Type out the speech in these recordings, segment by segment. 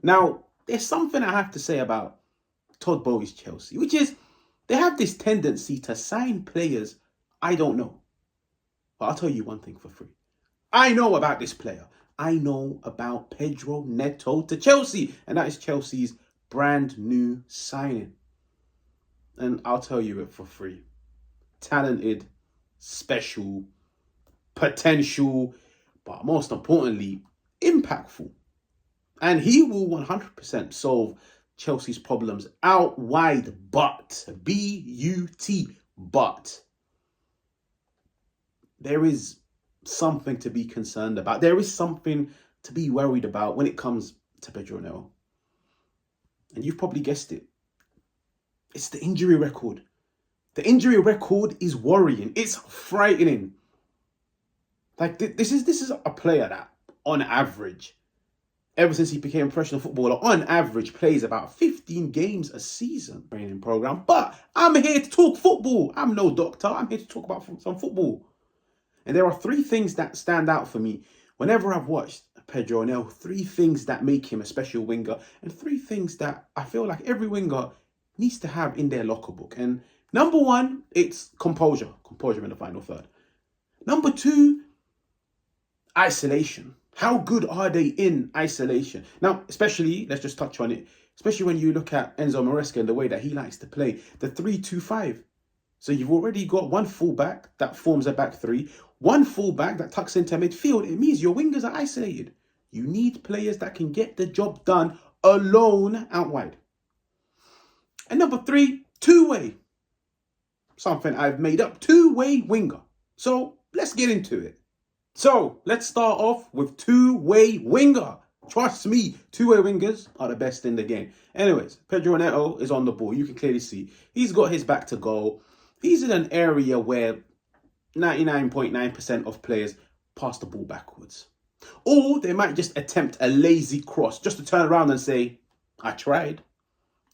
Now, there's something I have to say about Todd Bowley's Chelsea, which is they have this tendency to sign players I don't know. But I'll tell you one thing for free. I know about this player. I know about Pedro Neto to Chelsea, and that is Chelsea's brand new signing. And I'll tell you it for free. Talented, special, potential, but most importantly, impactful. And he will 100% solve Chelsea's problems out wide, but B-U-T, but there is something to be concerned about. There is something to be worried about when it comes to Pedro Neto. And you've probably guessed it. It's the injury record. The injury record is worrying. It's frightening. Like, this is a player that, on average, ever since he became a professional footballer, on average, plays about 15 games a season training program. But I'm here to talk football. I'm no doctor. I'm here to talk about some football. And there are three things that stand out for me whenever I've watched Pedro Neto. Three things that make him a special winger, and three things that I feel like every winger needs to have in their locker book. And number one, it's composure. Composure in the final third. Number two, isolation. How good are they in isolation? Now, especially, let's just touch on it, especially when you look at Enzo Maresca and the way that he likes to play, the 3-2-5. So you've already got one fullback that forms a back three, one fullback that tucks into midfield. It means your wingers are isolated. You need players that can get the job done alone out wide. And number three, two-way. Something I've made up, two-way winger. So let's get into it. So let's start off with two-way winger. Trust me, two-way wingers are the best in the game. Anyways, Pedro Neto is on the ball. You can clearly see he's got his back to goal. He's in an area where 99.9% of players pass the ball backwards. Or they might just attempt a lazy cross just to turn around and say, I tried.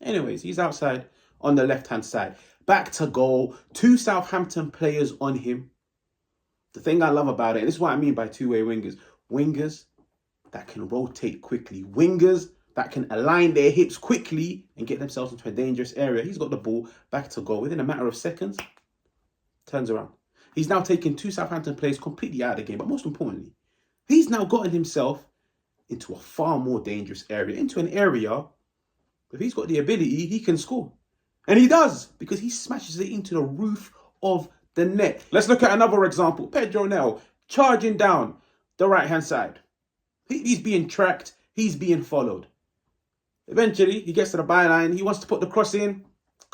Anyways, he's outside on the left-hand side. Back to goal. Two Southampton players on him. The thing I love about it, and this is what I mean by two-way wingers. Wingers that can rotate quickly. Wingers that can align their hips quickly and get themselves into a dangerous area. He's got the ball back to goal. Within a matter of seconds, turns around. He's now taken two Southampton players completely out of the game. But most importantly, he's now gotten himself into a far more dangerous area. Into an area, if he's got the ability, he can score. And he does, because he smashes it into the roof of the net. Let's look at another example. Pedro Neto charging down the right-hand side. He's being tracked. He's being followed. Eventually, he gets to the byline. He wants to put the cross in.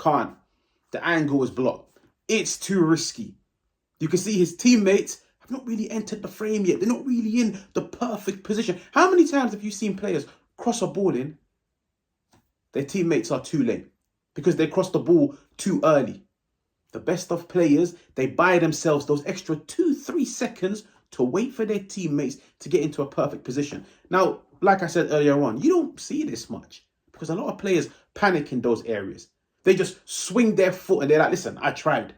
Can't. The angle is blocked. It's too risky. You can see his teammates have not really entered the frame yet. They're not really in the perfect position. How many times have you seen players cross a ball in? Their teammates are too late because they crossed the ball too early. The best of players, they buy themselves those extra 2-3 seconds to wait for their teammates to get into a perfect position. Now, like I said earlier on, you don't see this much because a lot of players panic in those areas. They just swing their foot and they're like, listen, I tried.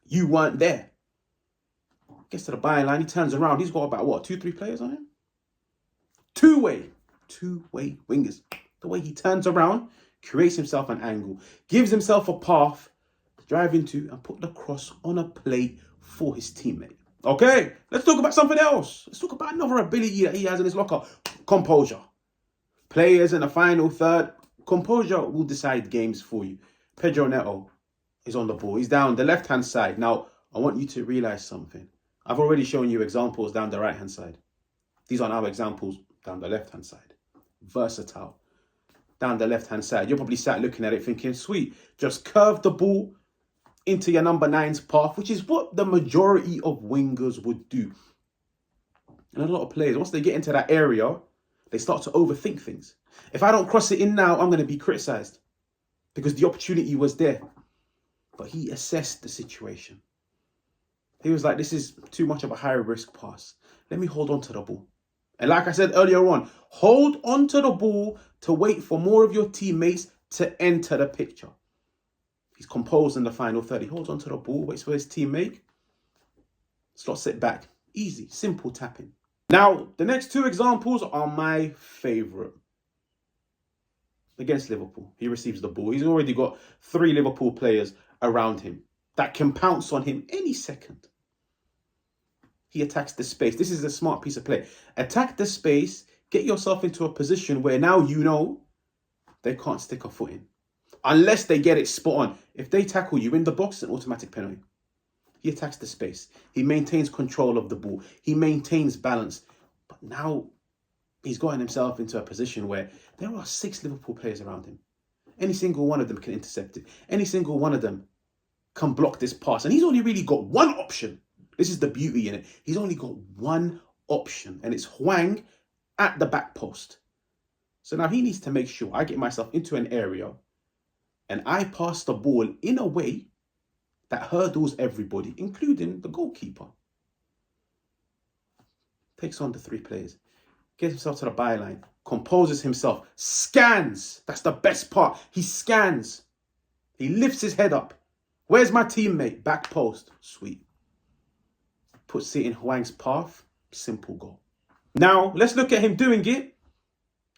You weren't there. Gets to the byline, he turns around. He's got about, 2-3 players on him? Two-way wingers. The way he turns around, creates himself an angle, gives himself a path to drive into and put the cross on a plate for his teammate. Okay, let's talk about something else. Let's talk about another ability that he has in his locker. Composure. Players in the final third, composure will decide games for you. Pedro Neto is on the ball. He's down the left-hand side. Now, I want you to realize something. I've already shown you examples down the right-hand side. These are now examples down the left-hand side. Versatile. Down the left-hand side. You're probably sat looking at it thinking, sweet, just curve the ball into your number 9's path, which is what the majority of wingers would do. And a lot of players, once they get into that area, they start to overthink things. If I don't cross it in now, I'm going to be criticised because the opportunity was there. But he assessed the situation. He was like, this is too much of a high-risk pass. Let me hold on to the ball. And like I said earlier on, hold on to the ball to wait for more of your teammates to enter the picture. He's composed in the final third. He holds on to the ball, waits for his teammate. Slots it back. Easy, simple tapping. Now, the next two examples are my favourite. against Liverpool. He receives the ball. He's already got 3 Liverpool players around him that can pounce on him any second. He attacks the space. This is a smart piece of play. Attack the space, get yourself into a position where now you know they can't stick a foot in. Unless they get it spot on. If they tackle you in the box, an automatic penalty. He attacks the space. He maintains control of the ball. He maintains balance. But now he's gotten himself into a position where there are 6 Liverpool players around him. Any single one of them can intercept it. Any single one of them can block this pass. And he's only really got one option. This is the beauty in it. He's only got one option. And it's Hwang at the back post. So now he needs to make sure I get myself into an area and I pass the ball in a way that hurdles everybody, including the goalkeeper. Takes on the 3 players. Gets himself to the byline. Composes himself. Scans. That's the best part. He scans. He lifts his head up. Where's my teammate? Back post. Sweet. Puts it in Hwang's path. Simple goal. Now, let's look at him doing it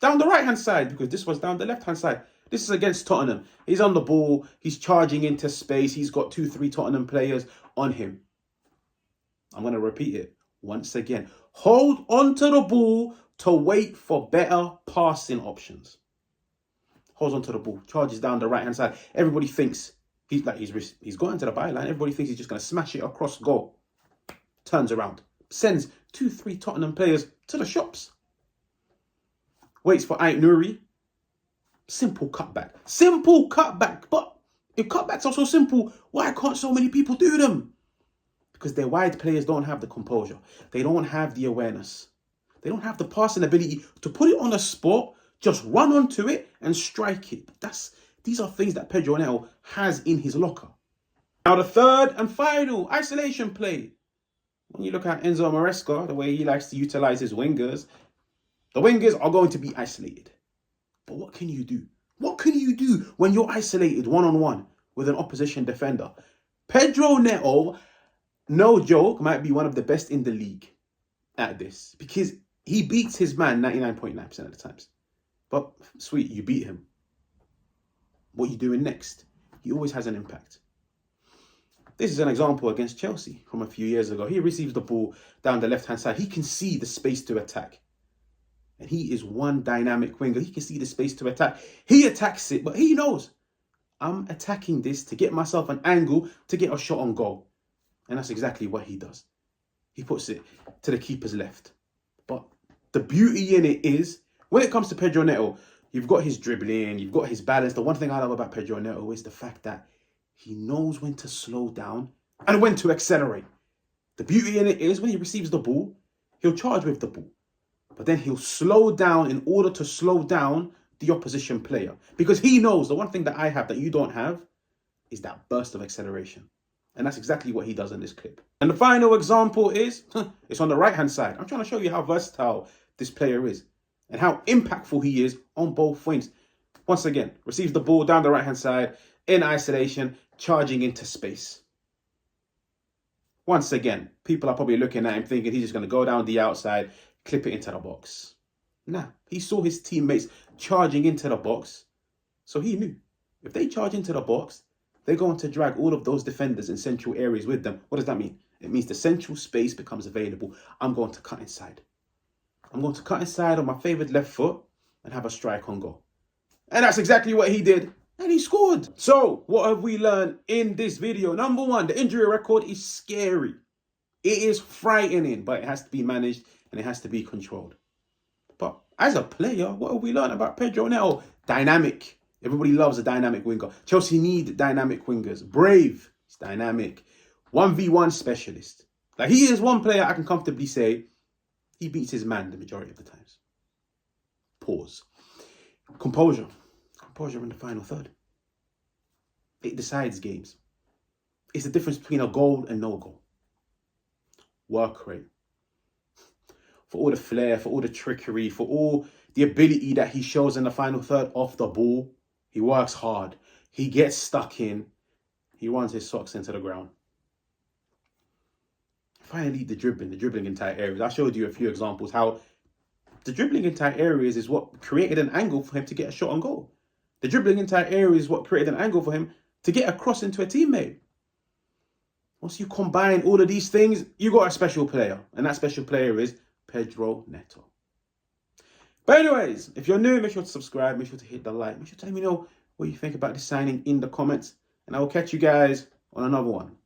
down the right-hand side, because this was down the left-hand side. This is against Tottenham. He's on the ball. He's charging into space. He's got 2-3 Tottenham players on him. I'm going to repeat it once again. Hold onto the ball to wait for better passing options. Holds onto the ball. Charges down the right-hand side. Everybody thinks he's got into the byline. Everybody thinks he's just going to smash it across goal. Turns around. Sends 2-3 Tottenham players to the shops. Waits for Ait Nouri. Simple cutback. Simple cutback. But if cutbacks are so simple, why can't so many people do them? Because their wide players don't have the composure. They don't have the awareness. They don't have the passing ability to put it on a spot, just run onto it and strike it. These are things that Pedro Neto has in his locker. Now the third and final isolation play. When you look at Enzo Maresca, the way he likes to utilize his wingers, the wingers are going to be isolated. But what can you do? What can you do when you're isolated one-on-one with an opposition defender? Pedro Neto, no joke, might be one of the best in the league at this, because he beats his man 99.9% of the times. But sweet, you beat him. What are you doing next? He always has an impact. This is an example against Chelsea from a few years ago. He receives the ball down the left-hand side. He can see the space to attack. And he is one dynamic winger. He can see the space to attack. He attacks it, but he knows, I'm attacking this to get myself an angle to get a shot on goal. And that's exactly what he does. He puts it to the keeper's left. But the beauty in it is, when it comes to Pedro Neto, you've got his dribbling, you've got his balance. The one thing I love about Pedro Neto is the fact that he knows when to slow down and when to accelerate. The beauty in it is, when he receives the ball, he'll charge with the ball. But then he'll slow down in order to slow down the opposition player. Because he knows the one thing that I have that you don't have is that burst of acceleration. And that's exactly what he does in this clip. And the final example is, it's on the right-hand side. I'm trying to show you how versatile this player is and how impactful he is on both wings. Once again, receives the ball down the right-hand side, in isolation, charging into space. Once again, people are probably looking at him thinking he's just going to go down the outside, clip it into the box. Nah, he saw his teammates charging into the box, so he knew if they charge into the box, they're going to drag all of those defenders in central areas with them. What does that mean? It means the central space becomes available. I'm going to cut inside. I'm going to cut inside on my favoured left foot and have a strike on goal. And that's exactly what he did. And he scored. So, what have we learned in this video? Number one, the injury record is scary. It is frightening, but it has to be managed and it has to be controlled. But as a player, what have we learned about Pedro Neto? Dynamic. Everybody loves a dynamic winger. Chelsea need dynamic wingers. Brave. He's dynamic. 1v1 specialist. Like, he is one player I can comfortably say he beats his man the majority of the times. Pause. Composure. Composure in the final third. It decides games. It's the difference between a goal and no goal. Work rate. For all the flair, for all the trickery, for all the ability that he shows in the final third off the ball, he works hard. He gets stuck in. He runs his socks into the ground. Finally, the dribbling in tight areas. I showed you a few examples how the dribbling in tight areas is what created an angle for him to get a shot on goal. The dribbling into that area is what created an angle for him to get across into a teammate. Once you combine all of these things, you got a special player. And that special player is Pedro Neto. But anyways, if you're new, make sure to subscribe. Make sure to hit the like. Make sure to let me know what you think about this signing in the comments. And I will catch you guys on another one.